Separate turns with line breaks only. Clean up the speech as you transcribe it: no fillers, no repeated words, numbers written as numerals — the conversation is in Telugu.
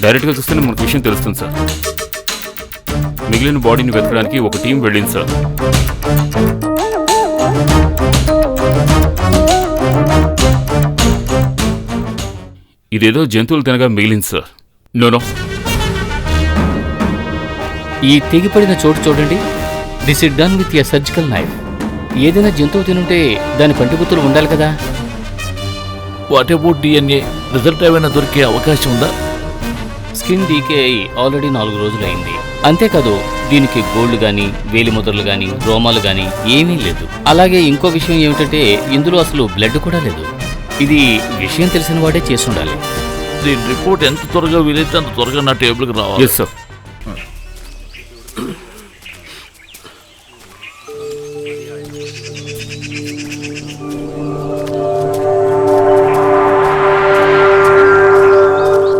డైరెక్ట్గా చూస్తేనే మనకు విషయం తెలుస్తుంది సార్. మిగిలిన బాడీని వెతకడానికి ఒక టీం వెళ్ళింది సార్. ఇదేదో జంతువులు తినగా మిగిలింది సార్. నోనో,
ఈ తెగిపడిన చోటు చూడండి. This is done with a surgical knife. ఏదైనా జంతువు తినుంటే దాని పంటిగుత్తులు ఉండాలి కదా.
What about DNA? రిజల్ట్ ఏమైనా దొరికే అవకాశం ఉందా?
స్కిన్ డీకే అయి ఆల్రెడీ 4 రోజులైంది. అంతేకాదు దీనికి గోళ్లు గాని, వేలి ముద్రలు గాని, రోమాలు గాని ఏమీ లేదు. అలాగే ఇంకో విషయం ఏమిటంటే ఇందులో అసలు బ్లడ్ కూడా లేదు. ఇది విషయం తెలిసిన వాడే చేసుండాలి.
దీని రిపోర్ట్ ఎంత త్వరగా వీలైతే అంత త్వరగా నా టేబుల్కి రావాలి.
Yes sir.